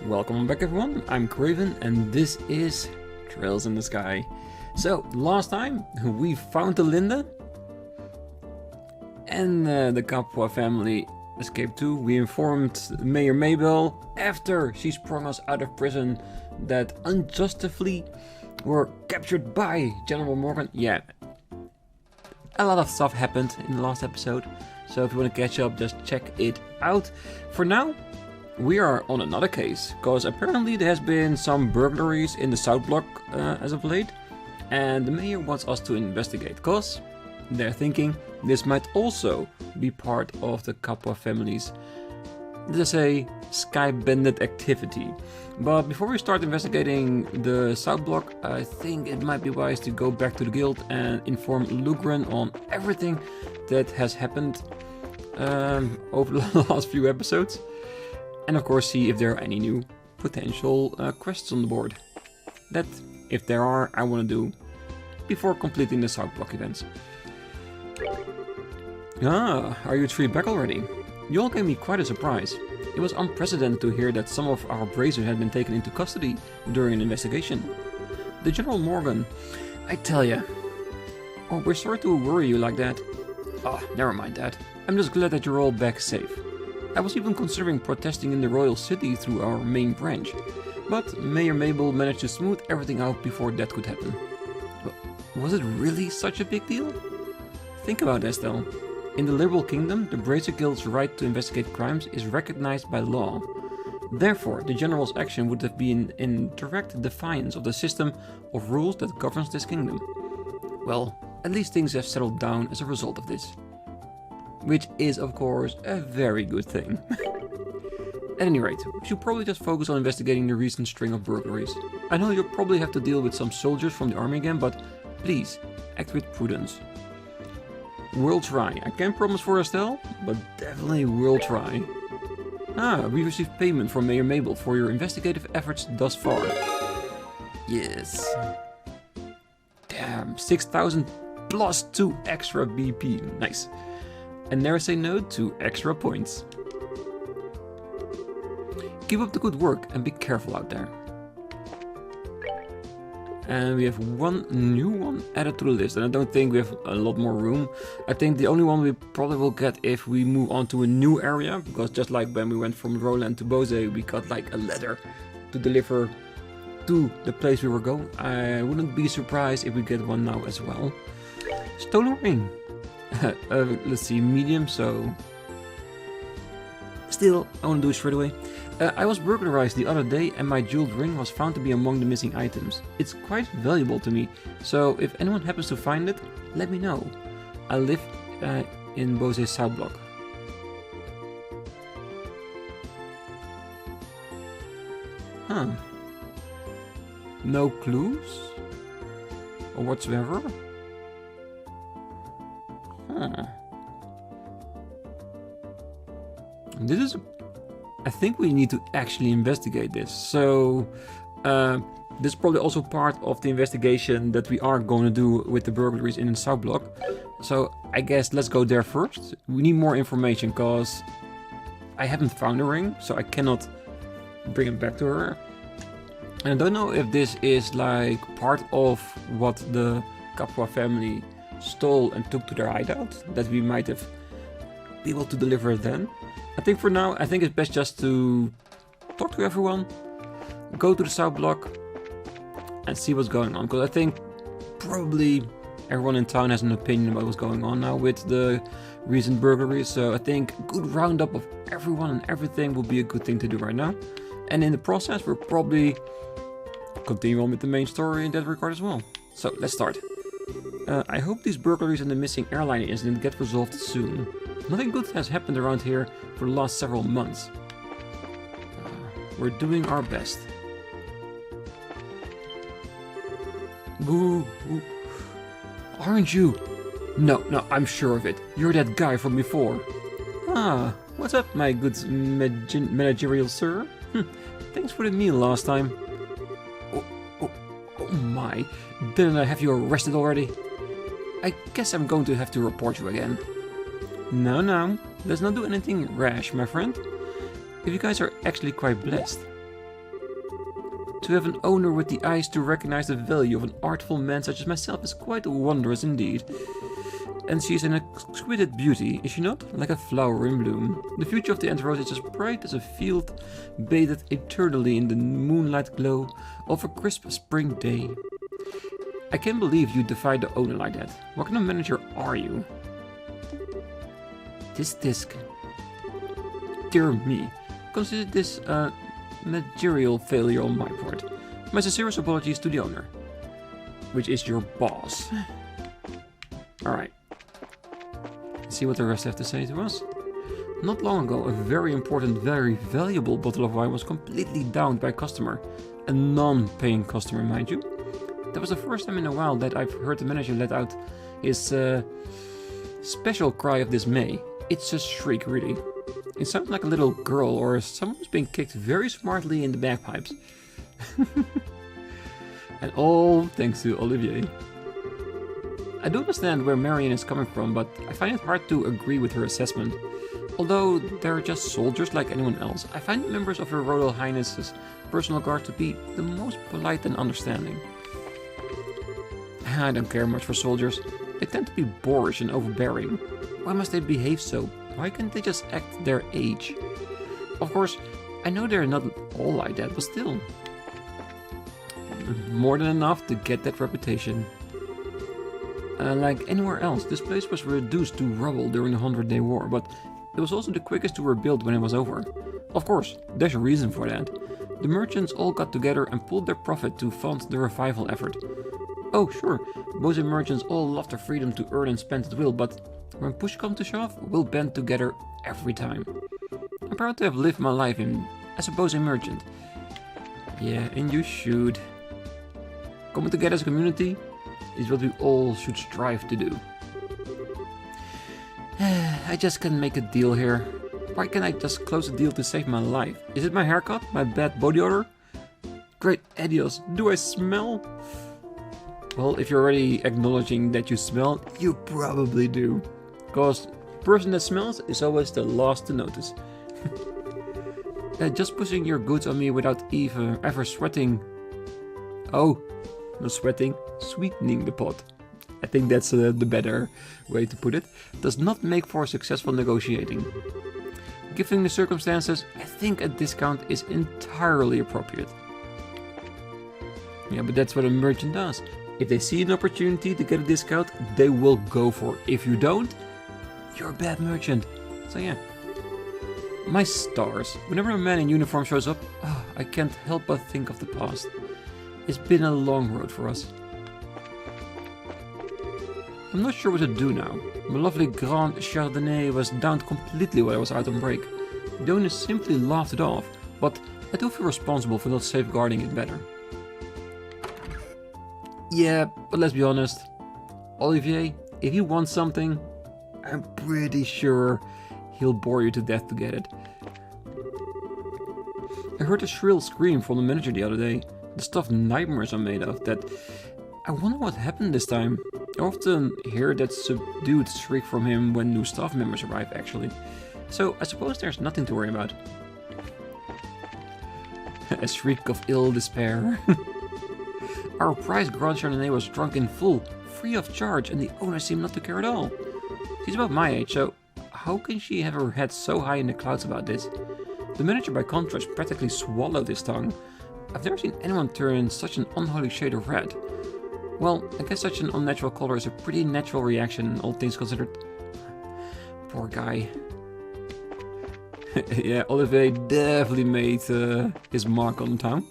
Welcome back everyone, I'm Craven and this is Trails in the Sky. So, last time we found the Linda and the Capua family escaped too. We informed Mayor Mabel after she sprung us out of prison that unjustly were captured by General Morgan. Yeah, a lot of stuff happened in the last episode, so if you want to catch up, just check it out. For now, we are on another case, because apparently there has been some burglaries in the South Block as of late, and the mayor wants us to investigate, because they're thinking this might also be part of the Capua family's, let's say, Sky Bandit activity. But before we start investigating the South Block, I think it might be wise to go back to the guild and inform Lugren on everything that has happened over the last few episodes. And of course see if there are any new potential quests on the board. That, if there are, I want to do before completing the South Block events. Ah, are you three back already? You all gave me quite a surprise. It was unprecedented to hear that some of our brazers had been taken into custody during an investigation. The General Morgan, I tell ya. Oh, we're sorry to worry you like that. Oh, never mind that. I'm just glad that you're all back safe. I was even considering protesting in the Royal City through our main branch, but Mayor Mabel managed to smooth everything out before that could happen. Was it really such a big deal? Think about it, Estelle. In the Liberal Kingdom, the Brazier Guild's right to investigate crimes is recognized by law. Therefore, the General's action would have been in direct defiance of the system of rules that governs this kingdom. Well, at least things have settled down as a result of this. Which is, of course, a very good thing. At any rate, we should probably just focus on investigating the recent string of burglaries. I know you'll probably have to deal with some soldiers from the army again, but please, act with prudence. We'll try. I can't promise for Estelle, but definitely we'll try. Ah, we received payment from Mayor Mabel for your investigative efforts thus far. Yes. Damn, 6,000 plus 2 extra BP. Nice. And never say no to extra points. Keep up the good work and be careful out there. And we have one new one added to the list, and I don't think we have a lot more room. I think the only one we probably will get if we move on to a new area, because just like when we went from Roland to Bose, we got like a letter to deliver to the place we were going. I wouldn't be surprised if we get one now as well. Stolen ring. Let's see, medium, so... Still, I want to do it straight away. I was burglarized the other day and my jeweled ring was found to be among the missing items. It's quite valuable to me, so if anyone happens to find it, let me know. I live in Bose's South Block. Huh. No clues? Or whatsoever? Huh. This is... I think we need to actually investigate this. So, this is probably also part of the investigation that we are going to do with the burglaries in the South Block. So, I guess let's go there first. We need more information, because I haven't found a ring, so I cannot bring it back to her. And I don't know if this is like part of what the Capua family stole and took to their hideout, that we might have been able to deliver then. I think for now, I think it's best just to talk to everyone, go to the South Block and see what's going on. Because I think probably everyone in town has an opinion about what's going on now with the recent burglaries. So I think a good roundup of everyone and everything will be a good thing to do right now. And in the process, we'll probably continue on with the main story in that regard as well. So let's start. I hope these burglaries and the missing airliner incident get resolved soon. Nothing good has happened around here for the last several months. We're doing our best. Boo! Aren't you? No, I'm sure of it. You're that guy from before. Ah, what's up, my good managerial sir? Thanks for the meal last time. Oh my, didn't I have you arrested already? I guess I'm going to have to report you again. No, let's not do anything rash, my friend. If you guys are actually quite blessed. To have an owner with the eyes to recognize the value of an artful man such as myself is quite wondrous indeed. And she is an exquisite beauty, is she not? Like a flower in bloom. The future of the Enterprise is as bright as a field bathed eternally in the moonlight glow of a crisp spring day. I can't believe you defied the owner like that. What kind of manager are you? This disc. Dear me. Consider this a managerial failure on my part. My sincerest apologies to the owner. Which is your boss. Alright. See what the rest have to say to us. Not long ago, a very important, very valuable bottle of wine was completely downed by a customer. A non-paying customer, mind you. That was the first time in a while that I've heard the manager let out his special cry of dismay. It's a shriek, really. It sounds like a little girl or someone who's being kicked very smartly in the bagpipes. And all thanks to Olivier. I do understand where Marion is coming from, but I find it hard to agree with her assessment. Although they're just soldiers like anyone else, I find members of Her Royal Highness's personal guard to be the most polite and understanding. I don't care much for soldiers. They tend to be boorish and overbearing. Why must they behave so? Why can't they just act their age? Of course, I know they're not all like that, but still. More than enough to get that reputation. Like anywhere else, this place was reduced to rubble during the 100-Day War, but it was also the quickest to rebuild when it was over. Of course, there's a reason for that. The merchants all got together and pooled their profit to fund the revival effort. Oh sure, both merchants all love their freedom to earn and spend at will, but when push comes to shove, we'll band together every time. I'm proud to have lived my life as a merchant. Yeah, and you should. Coming together as a community is what we all should strive to do. I just can't make a deal here. Why can't I just close the deal to save my life? Is it my haircut? My bad body odor? Great adios, do I smell? Well, if you're already acknowledging that you smell, you probably do. Because the person that smells is always the last to notice. Just pushing your goods on me without ever sweating. Oh, not sweating, sweetening the pot. I think that's the better way to put it. Does not make for successful negotiating. Given the circumstances, I think a discount is entirely appropriate. Yeah, but that's what a merchant does. If they see an opportunity to get a discount, they will go for it. If you don't, you're a bad merchant. So yeah. My stars. Whenever a man in uniform shows up, I can't help but think of the past. It's been a long road for us. I'm not sure what to do now. My lovely Grand Chardonnay was downed completely while I was out on break. The owner simply laughed it off, but I do feel responsible for not safeguarding it better. Yeah, but let's be honest. Olivier, if he wants something, I'm pretty sure he'll bore you to death to get it. I heard a shrill scream from the manager the other day. The stuff nightmares are made of. That I wonder what happened this time. I often hear that subdued shriek from him when new staff members arrive, actually. So I suppose there's nothing to worry about. A shriek of ill despair. Our prized Grand Chardonnay was drunk in full, free of charge, and the owner seemed not to care at all. She's about my age, so how can she have her head so high in the clouds about this? The manager, by contrast, practically swallowed his tongue. I've never seen anyone turn such an unholy shade of red. Well, I guess such an unnatural color is a pretty natural reaction, all things considered. Poor guy. Yeah, Olivier definitely made his mark on the town.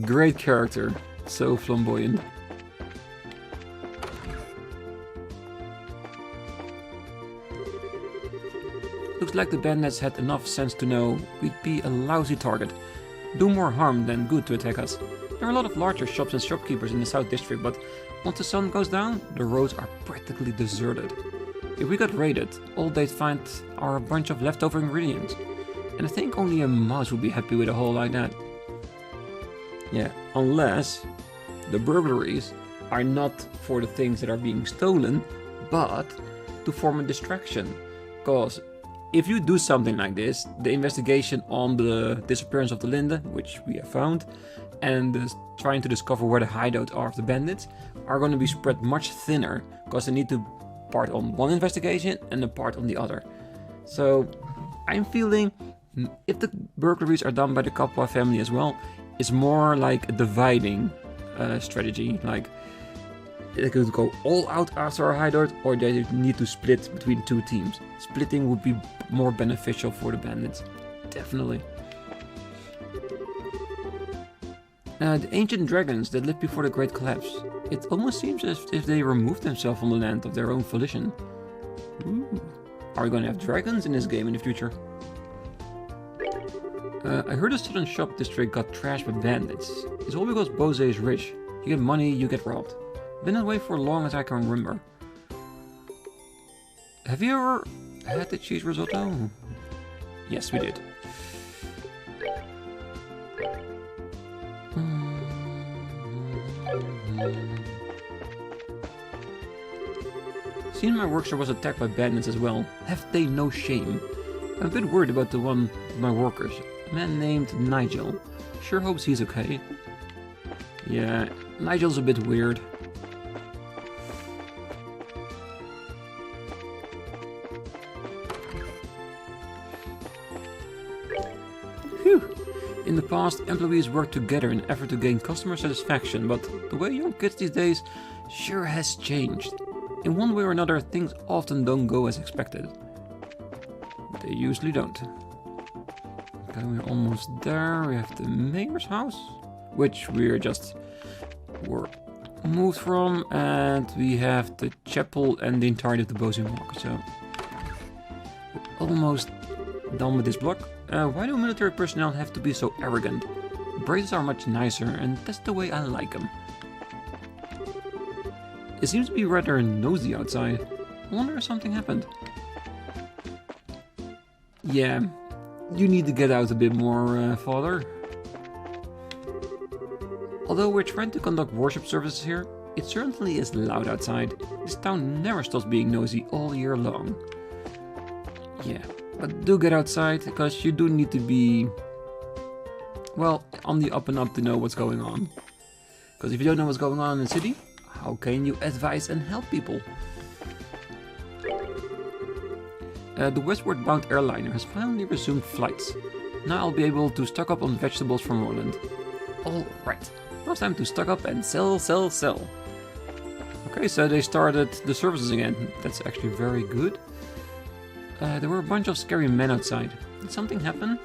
Great character, so flamboyant. Looks like the bandits had enough sense to know we'd be a lousy target. Do more harm than good to attack us. There are a lot of larger shops and shopkeepers in the South District, but once the sun goes down, the roads are practically deserted. If we got raided, all they'd find are a bunch of leftover ingredients. And I think only a mouse would be happy with a haul like that. Yeah, unless the burglaries are not for the things that are being stolen, but to form a distraction. Cause if you do something like this, the investigation on the disappearance of the Linde, which we have found, and trying to discover where the hideouts are of the bandits, are going to be spread much thinner, because they need to part on one investigation and a part on the other. So I'm feeling if the burglaries are done by the Kappa family as well, it's more like a dividing strategy. Like they could go all out after our hideout, or they need to split between two teams. Splitting would be more beneficial for the bandits, definitely. The ancient dragons that lived before the Great Collapse. It almost seems as if they removed themselves from the land of their own volition. Ooh. Are we gonna have dragons in this game in the future? I heard the southern shop district got trashed by bandits. It's all because Bose is rich. You get money, you get robbed. Been that way for as long as I can remember. Have you ever had the cheese risotto? Yes, we did. Seems my workshop was attacked by bandits as well. Have they no shame? I'm a bit worried about the one of my workers. A man named Nigel. Sure hopes he's okay. Yeah, Nigel's a bit weird. Phew! In the past, employees worked together in an effort to gain customer satisfaction, but the way young kids these days sure has changed. In one way or another, things often don't go as expected. They usually don't. Okay, we're almost there. We have the mayor's house, which were moved from, and we have the chapel and the entirety of the Bose Walk. So we're almost done with this block. Why do military personnel have to be so arrogant? Braces are much nicer, and that's the way I like them. It seems to be rather nosy outside. I wonder if something happened. Yeah, you need to get out a bit more, father. Although we're trying to conduct worship services here, it certainly is loud outside. This town never stops being nosy all year long. Yeah, but do get outside, because you do need to be, well, on the up and up to know what's going on. Because if you don't know what's going on in the city, how can you advise and help people? The westward bound airliner has finally resumed flights. Now I'll be able to stock up on vegetables from Roland. Alright, now it's time to stock up and sell. Okay, so they started the services again. That's actually very good. There were a bunch of scary men outside. Did something happen?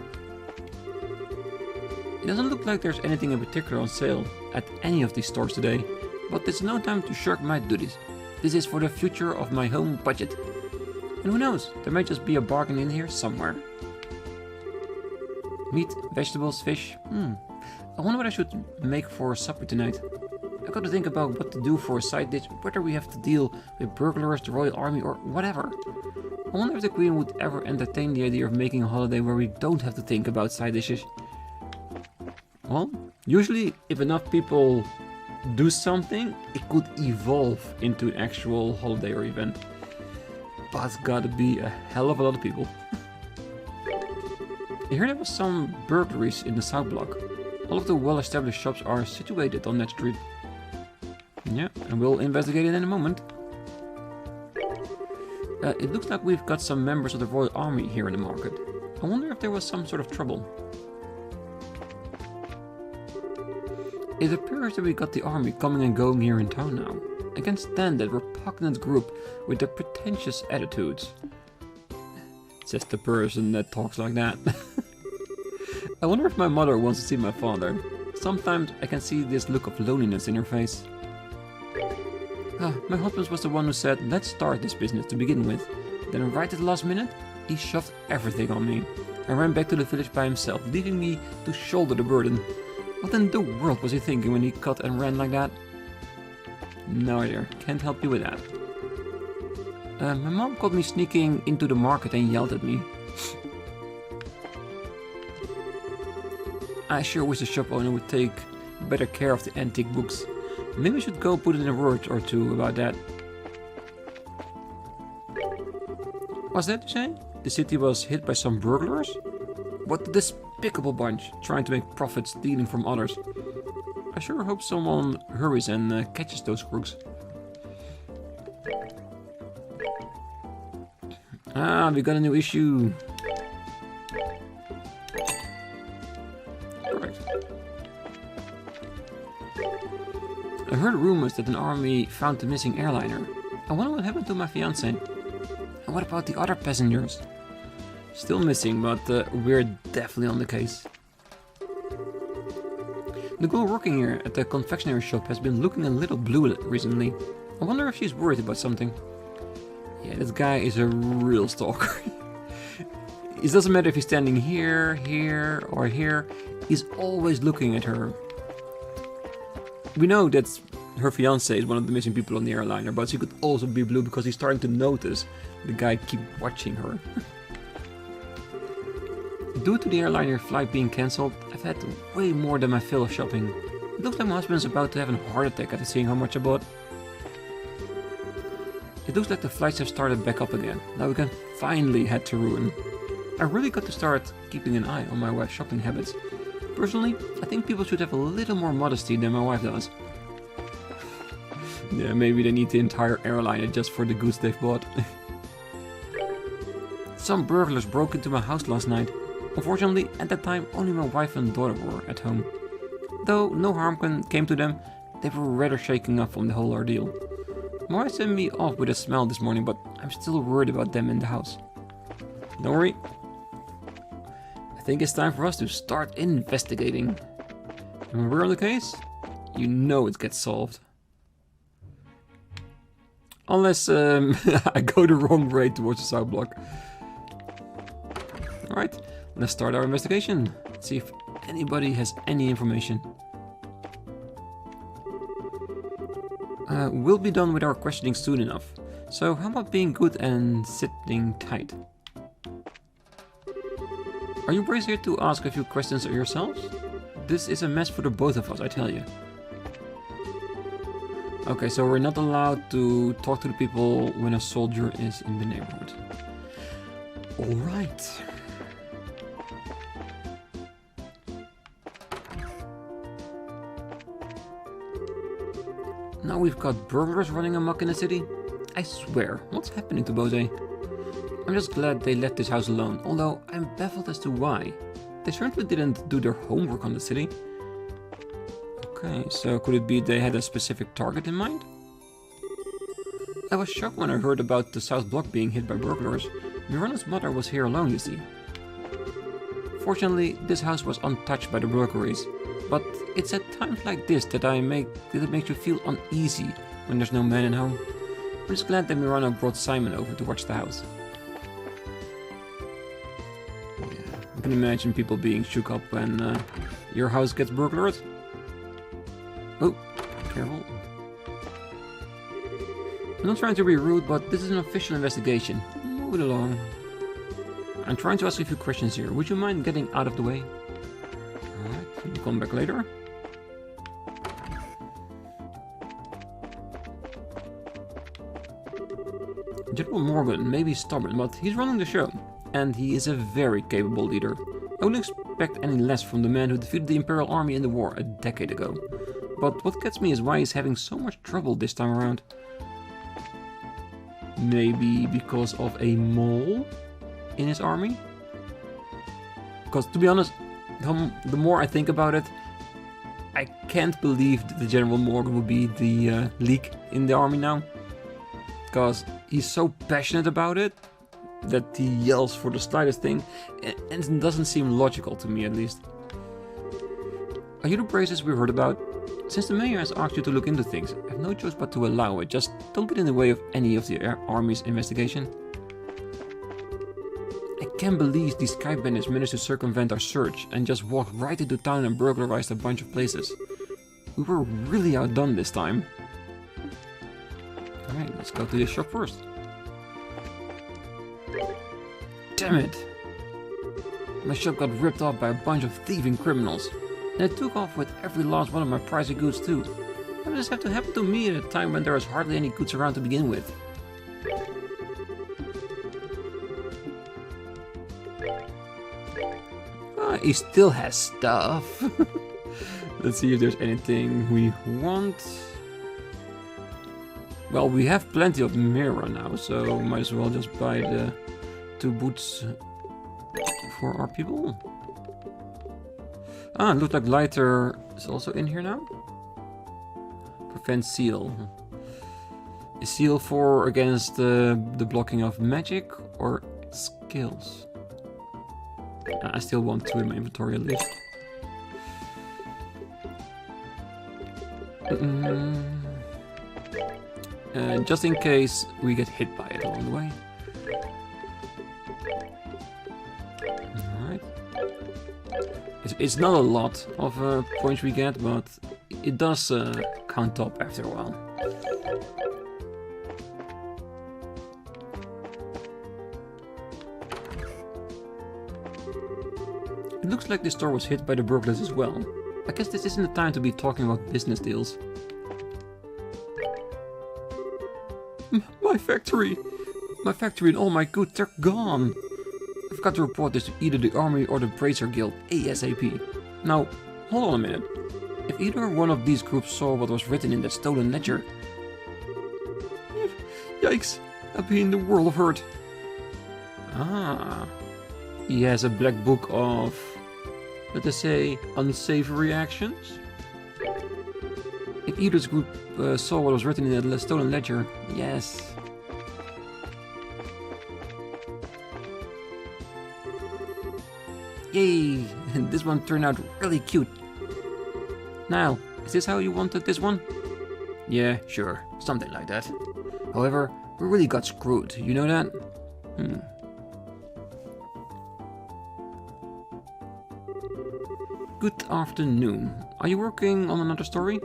It doesn't look like there's anything in particular on sale at any of these stores today, but it's no time to shirk my duties. This is for the future of my home budget. And who knows, there might just be a bargain in here somewhere. Meat, vegetables, fish. I wonder what I should make for supper tonight. I gotta think about what to do for a side dish, whether we have to deal with burglars, the Royal Army, or whatever. I wonder if the Queen would ever entertain the idea of making a holiday where we don't have to think about side dishes. Well, usually if enough people do something, it could evolve into an actual holiday or event. But it's gotta be a hell of a lot of people. I heard there was some burglaries in the south block. All of the well-established shops are situated on that street. Yeah, and we'll investigate it in a moment. It looks like we've got some members of the Royal Army here in the market. I wonder if there was some sort of trouble. It appears that we got the army coming and going here in town now. I can't stand that repugnant group with their pretentious attitudes. Says the person that talks like that. I wonder if my mother wants to see my father. Sometimes I can see this look of loneliness in her face. My husband was the one who said, let's start this business to begin with. Then right at the last minute, he shoved everything on me and ran back to the village by himself, leaving me to shoulder the burden. What in the world was he thinking when he cut and ran like that? No idea, can't help you with that. My mom caught me sneaking into the market and yelled at me. I sure wish the shop owner would take better care of the antique books. Maybe we should go put in a word or two about that. What's that you say? the city was hit by some burglars? What a despicable bunch, trying to make profits stealing from others. I sure hope someone hurries and catches those crooks. Ah, we got a new issue. Correct. I heard rumors that an army found the missing airliner. I wonder what happened to my fiancé. And what about the other passengers? Still missing, but we're definitely on the case. The girl working here at the confectionery shop has been looking a little blue recently. I wonder if she's worried about something. Yeah, this guy is a real stalker. It doesn't matter if he's standing here, here, or here. He's always looking at her. We know that her fiancé is one of the missing people on the airliner, but she could also be blue because he's starting to notice the guy keep watching her. Due to the airliner flight being cancelled, I've had way more than my fill of shopping. It looks like my husband's about to have a heart attack after seeing how much I bought. It looks like the flights have started back up again. Now we can finally head to Ruin. I really got to start keeping an eye on my wife's shopping habits. Personally, I think people should have a little more modesty than my wife does. Yeah, maybe they need the entire airliner just for the goods they've bought. Some burglars broke into my house last night. Unfortunately, at that time, only my wife and daughter were at home. Though no harm came to them, they were rather shaken up from the whole ordeal. My wife sent me off with a smile this morning, but I'm still worried about them in the house. Don't worry. I think it's time for us to start investigating. And when we're on the case, you know it gets solved. Unless I go the wrong way towards the south block. Alright, let's start our investigation. See if anybody has any information. We'll be done with our questioning soon enough. So how about being good and sitting tight? Are you brave here to ask a few questions of yourselves? This is a mess for the both of us, I tell you. Okay, so we're not allowed to talk to the people when a soldier is in the neighborhood. Alright. Now we've got burglars running amok in the city. I swear, what's happening to Bose? I'm just glad they left this house alone, although I'm baffled as to why. They certainly didn't do their homework on the city. Okay, so could it be they had a specific target in mind? I was shocked when I heard about the south block being hit by burglars. Miranda's mother was here alone, you see. Fortunately, this house was untouched by the burglaries, but it's at times like this that it makes you feel uneasy when there's no man in home. I'm just glad that Miranda brought Simon over to watch the house. Yeah, I can imagine people being shook up when your house gets burglared. Oh, careful. I'm not trying to be rude, but this is an official investigation. Move it along. I'm trying to ask you a few questions here. Would you mind getting out of the way? Alright, we'll come back later. General Morgan may be stubborn, but he's running the show. And he is a very capable leader. I wouldn't expect any less from the man who defeated the Imperial Army in the war a decade ago. But what gets me is why he's having so much trouble this time around. Maybe because of a mole in his army? Because to be honest, the more I think about it, I can't believe that the General Morgan would be the leak in the army now. Because he's so passionate about it that he yells for the slightest thing, and it doesn't seem logical to me at least. Are you the braces we heard about? Since the mayor has asked you to look into things, I have no choice but to allow it. Just don't get in the way of any of the army's investigation. I can't believe these sky bandits managed to circumvent our search and just walked right into town and burglarized a bunch of places. We were really outdone this time. Alright, let's go to this shop first. Damn it! My shop got ripped off by a bunch of thieving criminals. And it took off with every last one of my pricey goods too. How does this have to happen to me at a time when there is hardly any goods around to begin with? He still has stuff. Let's see if there's anything we want. Well, we have plenty of mirror now, so might as well just buy the 2 boots for our people. Ah, looks like lighter is also in here now. Prevent seal. Is seal for against the blocking of magic or skills? I still want 2 in my inventory at least. Just in case we get hit by it along the way. Alright. It's not a lot of points we get, but it does count up after a while. It looks like this store was hit by the burglars as well. I guess this isn't the time to be talking about business deals. My factory! My factory and all my goods, they're gone! I've got to report this to either the army or the Bracer Guild ASAP. Now, hold on a minute. If either one of these groups saw what was written in that stolen ledger... Yikes! I'd be in the world of hurt. Ah... He has a black book of, let us say, unsavory actions? If either's group saw what was written in the stolen ledger, yes. Yay! This one turned out really cute. Now, is this how you wanted this one? Yeah, sure, something like that. However, we really got screwed, you know that? Good afternoon. Are you working on another story?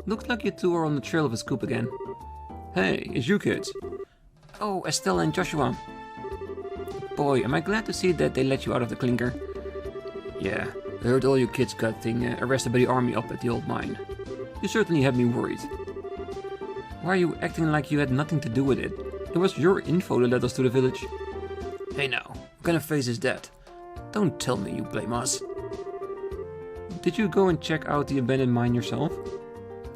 Looks like you two are on the trail of a scoop again. Hey, it's you kids. Oh, Estelle and Joshua. Boy, am I glad to see that they let you out of the clinker. Yeah, I heard all you kids got arrested by the army up at the old mine. You certainly had me worried. Why are you acting like you had nothing to do with it? It was your info that led us to the village. Hey now, what kind of face is that? Don't tell me you blame us. Did you go and check out the abandoned mine yourself?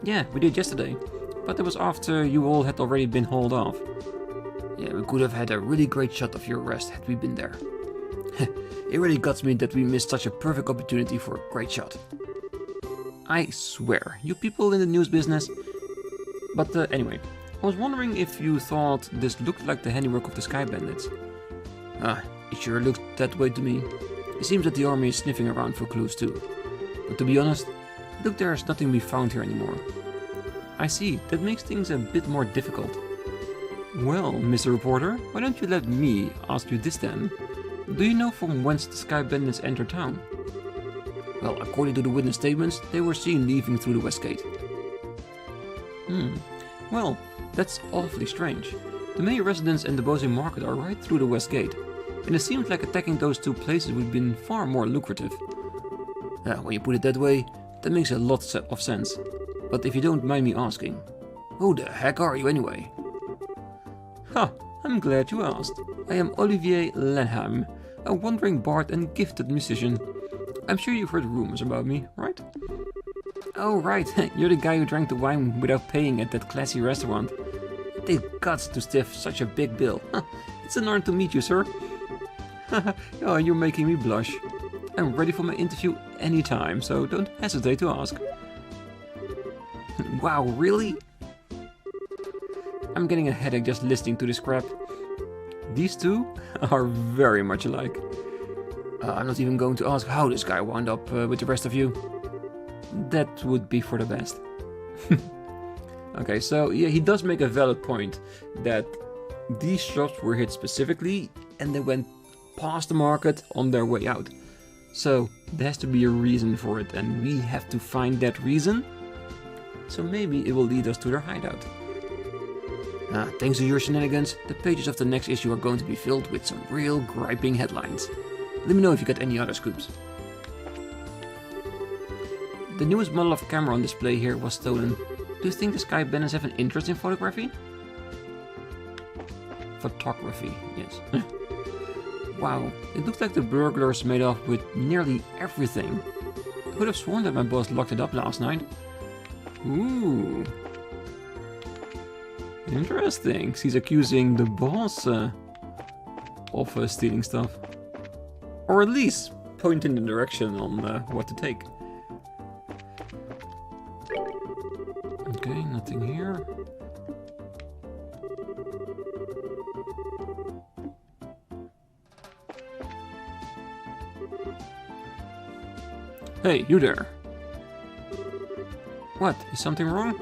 Yeah, we did yesterday, but it was after you all had already been hauled off. Yeah, we could have had a really great shot of your arrest had we been there. It really guts me that we missed such a perfect opportunity for a great shot. I swear, you people in the news business... But anyway, I was wondering if you thought this looked like the handiwork of the Sky Bandits. It sure looked that way to me. It seems that the army is sniffing around for clues too. But to be honest, look, there's nothing to be found here anymore. I see, that makes things a bit more difficult. Well, Mr. Reporter, why don't you let me ask you this then? Do you know from whence the Sky Bandits entered town? Well, according to the witness statements, they were seen leaving through the west gate. Well, that's awfully strange. The main residence and the Bosing Market are right through the west gate, and it seems like attacking those 2 places would have been far more lucrative. When you put it that way, that makes a lot of sense. But if you don't mind me asking, who the heck are you anyway? Ha, I'm glad you asked. I am Olivier Lenham, a wandering bard and gifted musician. I'm sure you've heard rumors about me, right? Oh right, you're the guy who drank the wine without paying at that classy restaurant. They've got to stiff such a big bill. It's an honor to meet you, sir. Oh, you're making me blush. I'm ready for my interview anytime, so don't hesitate to ask. Wow, really? I'm getting a headache just listening to this crap. These two are very much alike. I'm not even going to ask how this guy wound up with the rest of you. That would be for the best. Okay, so yeah, he does make a valid point that these shops were hit specifically and they went past the market on their way out. So there has to be a reason for it, and we have to find that reason. So maybe it will lead us to their hideout. Thanks to your shenanigans, the pages of the next issue are going to be filled with some real griping headlines. Let me know if you get any other scoops. The newest model of camera on display here was stolen. Do you think the Sky Bandits have an interest in photography? Photography, yes. Wow, it looks like the burglars made off with nearly everything. I could have sworn that my boss locked it up last night. Ooh. Interesting. He's accusing the boss of stealing stuff. Or at least pointing the direction on what to take. Okay, nothing here. Hey, you there. What? Is something wrong?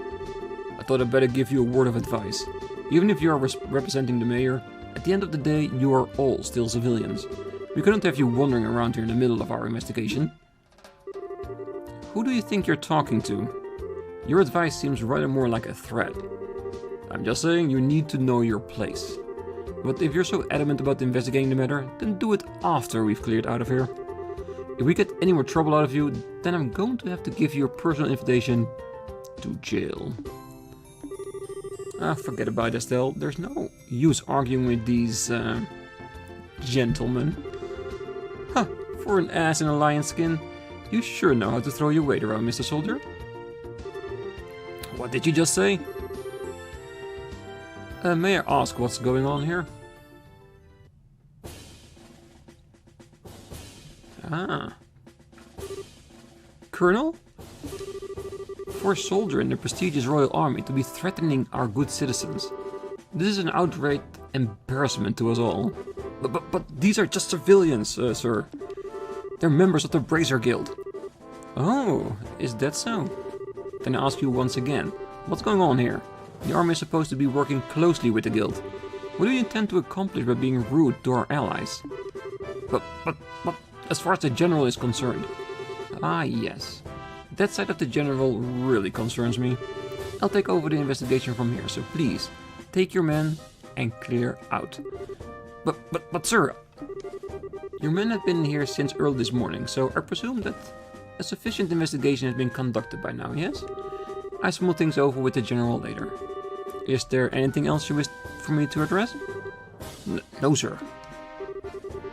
I thought I'd better give you a word of advice. Even if you are representing the mayor, at the end of the day, you are all still civilians. We couldn't have you wandering around here in the middle of our investigation. Who do you think you're talking to? Your advice seems rather more like a threat. I'm just saying you need to know your place. But if you're so adamant about investigating the matter, then do it after we've cleared out of here. If we get any more trouble out of you, then I'm going to have to give you a personal invitation to jail. Ah, forget about it, Estelle. There's no use arguing with these gentlemen. Huh, for an ass in a lion skin, you sure know how to throw your weight around, Mr. Soldier. What did you just say? May I ask what's going on here? Ah. Colonel? For a soldier in the prestigious Royal Army to be threatening our good citizens. This is an outright embarrassment to us all. But these are just civilians, sir. They're members of the Brazier Guild. Oh, is that so? Then I ask you once again, what's going on here? The army is supposed to be working closely with the guild. What do you intend to accomplish by being rude to our allies? But as far as the general is concerned. Ah, yes. That side of the general really concerns me. I'll take over the investigation from here, so please, take your men and clear out. But sir, your men have been here since early this morning, so I presume that a sufficient investigation has been conducted by now, yes? I smooth things over with the general later. Is there anything else you wish for me to address? No, sir.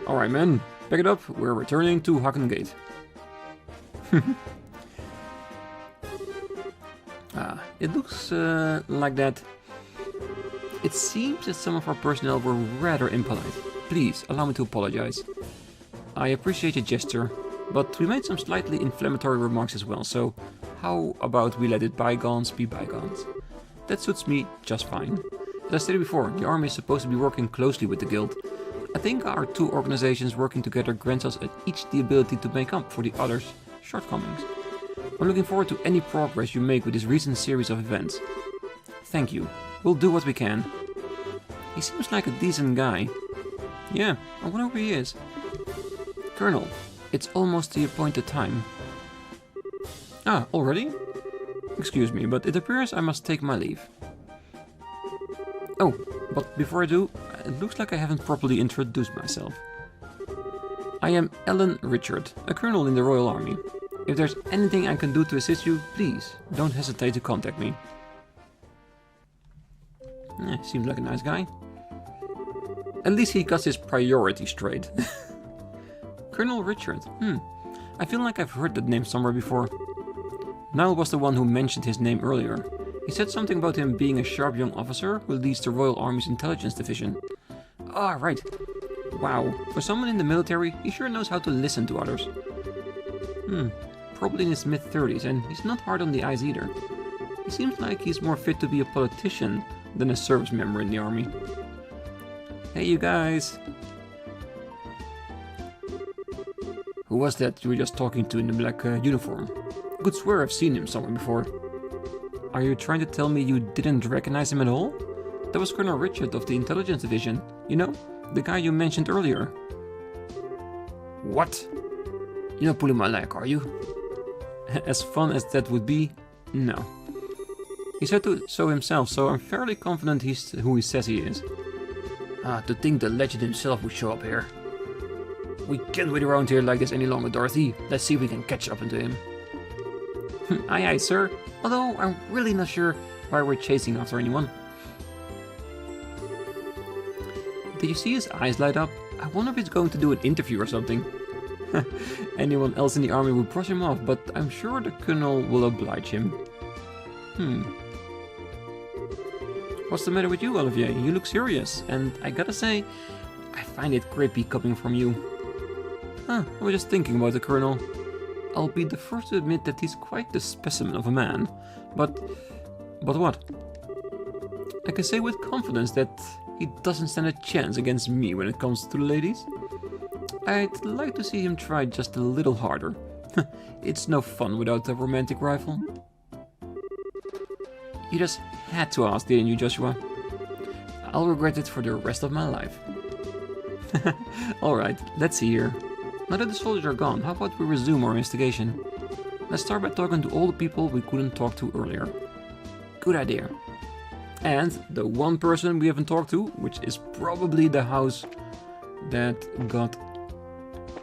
Alright, men, pick it up. We're returning to Hacken Gate. It looks like that. It seems that some of our personnel were rather impolite. Please, allow me to apologize. I appreciate your gesture, but we made some slightly inflammatory remarks as well, so how about we let it bygones be bygones? That suits me just fine. As I stated before, the army is supposed to be working closely with the guild. I think our two organizations working together grants us each the ability to make up for the other's shortcomings. I'm looking forward to any progress you make with this recent series of events. Thank you. We'll do what we can. He seems like a decent guy. Yeah, I wonder where he is. Colonel, it's almost the appointed time. Ah, already? Excuse me, but it appears I must take my leave. Oh, but before I do, it looks like I haven't properly introduced myself. I am Alan Richard, a colonel in the Royal Army. If there's anything I can do to assist you, please don't hesitate to contact me. Seems like a nice guy. At least he got his priorities straight. Colonel Richard. I feel like I've heard that name somewhere before. Niall was the one who mentioned his name earlier. He said something about him being a sharp young officer who leads the Royal Army's intelligence division. Ah, right. Wow, for someone in the military, he sure knows how to listen to others. Probably in his mid-30s, and he's not hard on the eyes either. He seems like he's more fit to be a politician than a service member in the army. Hey, you guys! Who was that you were just talking to in the black uniform? I could swear I've seen him somewhere before. Are you trying to tell me you didn't recognize him at all? That was Colonel Richard of the Intelligence Division. You know, the guy you mentioned earlier. What? You're not pulling my leg, are you? As fun as that would be, no. He said so himself, so I'm fairly confident he's who he says he is. To think the legend himself would show up here. We can't wait around here like this any longer, Dorothy. Let's see if we can catch up into him. Aye aye, sir. Although I'm really not sure why we're chasing after anyone. Did you see his eyes light up? I wonder if he's going to do an interview or something. Anyone else in the army would brush him off, but I'm sure the colonel will oblige him. What's the matter with you, Olivier? You look serious, and I gotta say, I find it creepy coming from you. I was just thinking about the colonel. I'll be the first to admit that he's quite the specimen of a man. But what? I can say with confidence that he doesn't stand a chance against me when it comes to the ladies. I'd like to see him try just a little harder. It's no fun without a romantic rifle. You just had to ask, didn't you, Joshua? I'll regret it for the rest of my life. Alright, let's see here. Now that the soldiers are gone, how about we resume our investigation? Let's start by talking to all the people we couldn't talk to earlier. Good idea. And the one person we haven't talked to, which is probably the house that got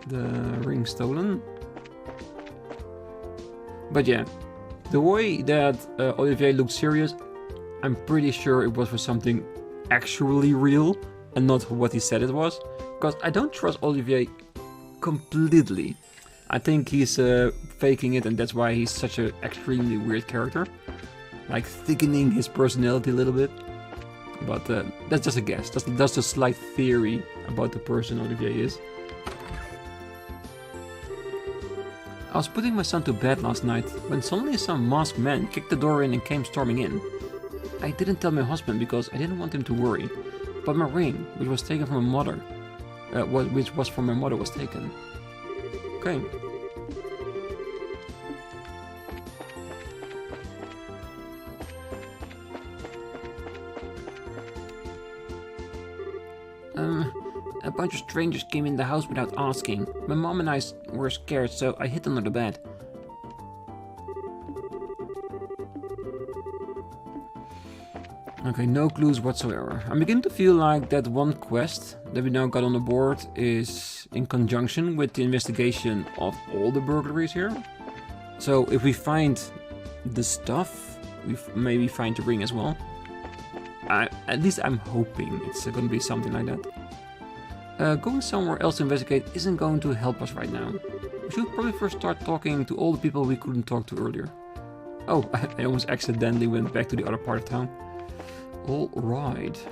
the ring stolen. But yeah, the way that Olivier looked serious, I'm pretty sure it was for something actually real and not what he said it was. Because I don't trust Olivier completely. I think he's faking it, and that's why he's such an extremely weird character. Like thickening his personality a little bit. But that's just a guess. That's a slight theory about the person Olivier is. I was putting my son to bed last night when suddenly some masked man kicked the door in and came storming in. I didn't tell my husband because I didn't want him to worry. But my ring, which was taken from my mother, was taken. Okay. A bunch of strangers came in the house without asking. My mom and I were scared, so I hid under the bed. Okay, no clues whatsoever. I'm beginning to feel like that one quest that we now got on the board is in conjunction with the investigation of all the burglaries here. So if we find the stuff, we maybe find the ring as well. At least I'm hoping it's going to be something like that. Going somewhere else to investigate isn't going to help us right now. We should probably first start talking to all the people we couldn't talk to earlier. Oh, I almost accidentally went back to the other part of town. Alright.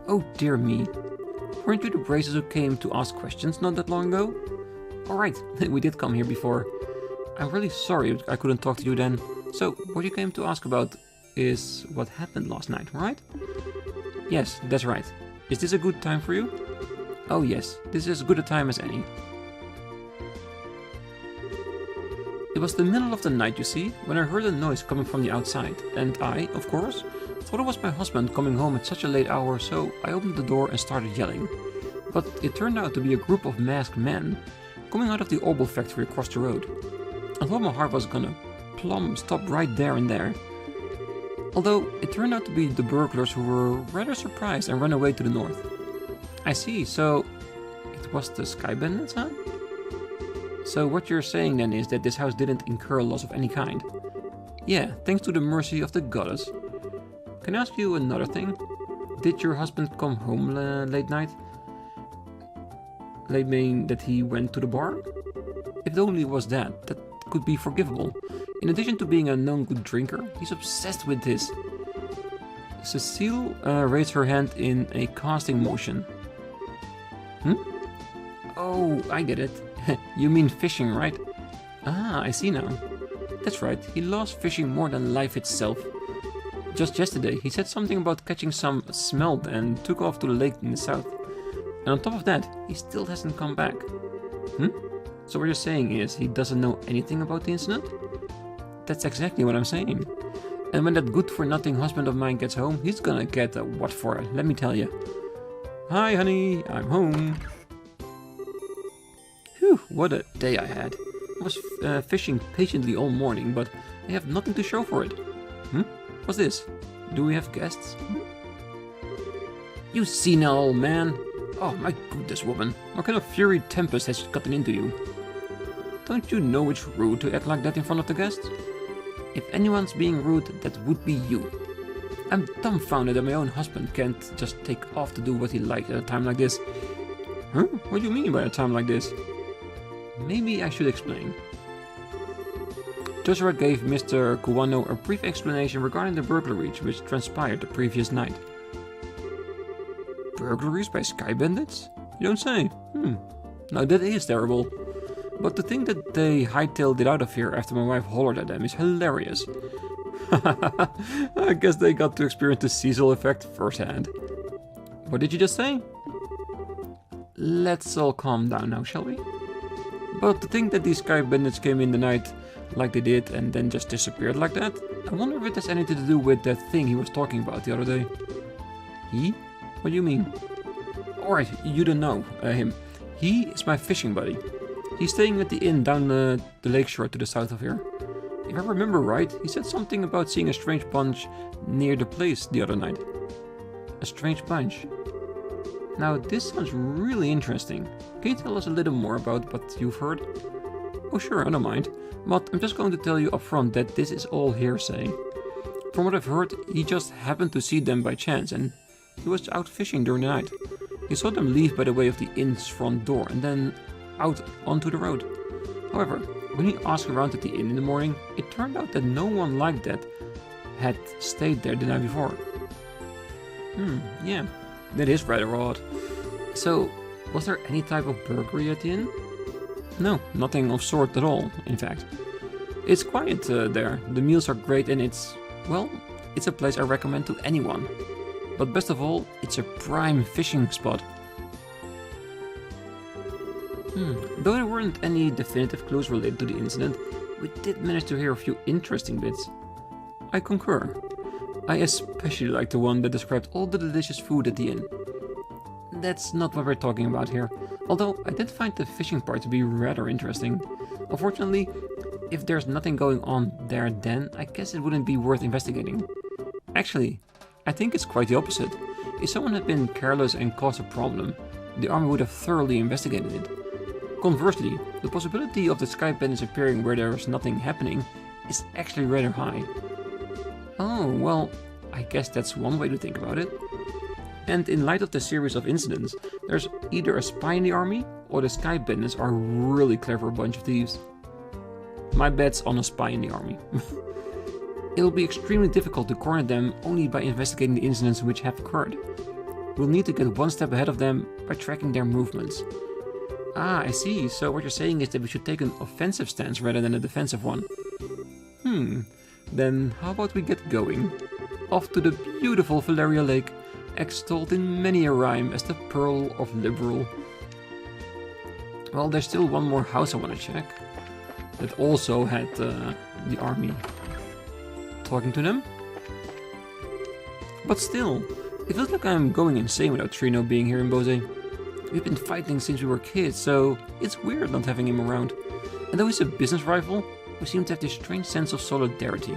Oh dear me. Weren't you the braces who came to ask questions not that long ago? Alright, we did come here before. I'm really sorry I couldn't talk to you then. So, what you came to ask about is what happened last night, right? Yes, that's right. Is this a good time for you? Oh yes, this is as good a time as any. It was the middle of the night, you see, when I heard a noise coming from the outside, and I, of course, thought it was my husband coming home at such a late hour, so I opened the door and started yelling. But it turned out to be a group of masked men coming out of the Orbal factory across the road. I thought my heart was gonna plumb stop right there and there. Although it turned out to be the burglars who were rather surprised and ran away to the north. I see, so it was the Sky Bandits, huh? So what you're saying then is that this house didn't incur loss of any kind. Yeah, thanks to the mercy of the goddess. Can I ask you another thing? Did your husband come home late night? Late meaning that he went to the bar? If it only was that, that could be forgivable. In addition to being a known good drinker, he's obsessed with this. Cecile raised her hand in a casting motion. Oh, I get it. You mean fishing, right? Ah, I see now. That's right, he loves fishing more than life itself. Just yesterday, he said something about catching some smelt and took off to the lake in the south. And on top of that, he still hasn't come back. So what you're saying is he doesn't know anything about the incident? That's exactly what I'm saying. And when that good-for-nothing husband of mine gets home, he's gonna get a what for it, let me tell you. Hi honey, I'm home. Whew, what a day I had. I was fishing patiently all morning, but I have nothing to show for it. What's this? Do we have guests? You senile old man. Oh my goodness, woman. What kind of fury tempest has gotten into you? Don't you know it's rude to act like that in front of the guests? If anyone's being rude, that would be you. I'm dumbfounded that my own husband can't just take off to do what he likes at a time like this. Huh? What do you mean by a time like this? Maybe I should explain. Joshua gave Mr. Kuwano a brief explanation regarding the burglaries which transpired the previous night. Burglaries by sky bandits? You don't say? Now that is terrible. But to think that they hightailed it out of here after my wife hollered at them is hilarious. I guess they got to experience the Cecil effect firsthand. What did you just say? Let's all calm down now, shall we? But to think that these sky bandits came in the night like they did and then just disappeared like that, I wonder if it has anything to do with that thing he was talking about the other day. He? What do you mean? Alright, you don't know him. He is my fishing buddy. He's staying at the inn down the lakeshore to the south of here. If I remember right, he said something about seeing a strange bunch near the place the other night. A strange bunch? Now this sounds really interesting. Can you tell us a little more about what you've heard? Oh sure, I don't mind. But I'm just going to tell you up front that this is all hearsay. From what I've heard, he just happened to see them by chance and he was out fishing during the night. He saw them leave by the way of the inn's front door and then out onto the road. However, when he asked around at the inn in the morning, it turned out that no one like that had stayed there the night before. Yeah, that is rather odd. So, was there any type of burglary at the inn? No, nothing of sort at all, in fact. It's quiet there, the meals are great and it's a place I recommend to anyone. But best of all, it's a prime fishing spot. Though there weren't any definitive clues related to the incident, we did manage to hear a few interesting bits. I concur. I especially liked the one that described all the delicious food at the inn. That's not what we're talking about here, although I did find the fishing part to be rather interesting. Unfortunately, if there's nothing going on there then, I guess it wouldn't be worth investigating. Actually, I think it's quite the opposite. If someone had been careless and caused a problem, the army would have thoroughly investigated it. Conversely, the possibility of the sky bandits appearing where there is nothing happening is actually rather high. Oh, well, I guess that's one way to think about it. And in light of the series of incidents, there's either a spy in the army or the sky bandits are a really clever bunch of thieves. My bet's on a spy in the army. It'll be extremely difficult to corner them only by investigating the incidents which have occurred. We'll need to get one step ahead of them by tracking their movements. Ah, I see. So what you're saying is that we should take an offensive stance rather than a defensive one. Then how about we get going? Off to the beautiful Valeria Lake, extolled in many a rhyme as the Pearl of Liberal. Well, there's still one more house I want to check. That also had the army talking to them. But still, it feels like I'm going insane without Trino being here in Bose. We've been fighting since we were kids, so it's weird not having him around. And though he's a business rival, we seem to have this strange sense of solidarity.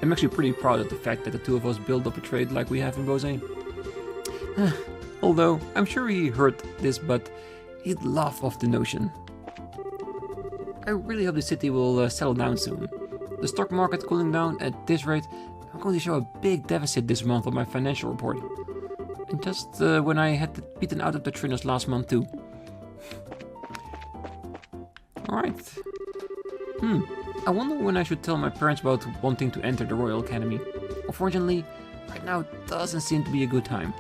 I'm actually pretty proud of the fact that the two of us build up a trade like we have in Bose. Although, I'm sure he heard this, but he'd laugh off the notion. I really hope the city will settle down soon. The stock market cooling down at this rate, I'm going to show a big deficit this month on my financial report. And just when I had beaten out of the Trinos last month too. Alright. I wonder when I should tell my parents about wanting to enter the Royal Academy. Unfortunately, right now doesn't seem to be a good time.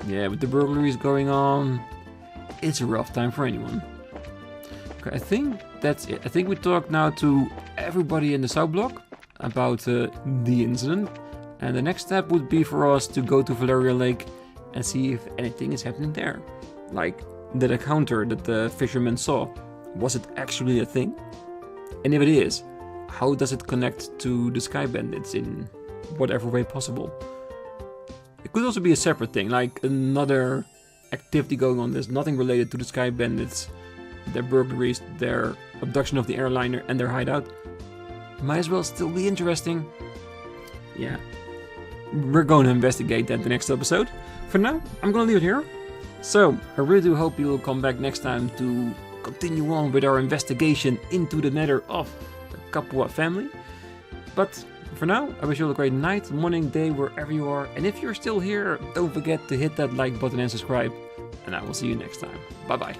Yeah, with the burglaries going on, it's a rough time for anyone. Okay, I think that's it. I think we talked now to everybody in the South Block about the incident. And the next step would be for us to go to Valeria Lake and see if anything is happening there. Like, that encounter that the fisherman saw, was it actually a thing? And if it is, how does it connect to the sky bandits in whatever way possible? It could also be a separate thing, like another activity going on. There's nothing related to the sky bandits, their burglaries, their abduction of the airliner and their hideout. Might as well still be interesting. Yeah. We're going to investigate that the next episode. For now, I'm going to leave it here. So, I really do hope you'll come back next time to continue on with our investigation into the matter of the Kapua family. But For now, I wish you all a great night, morning, day, wherever you are, and if you're still here, don't forget to hit that like button and subscribe, and I will see you next time. Bye bye.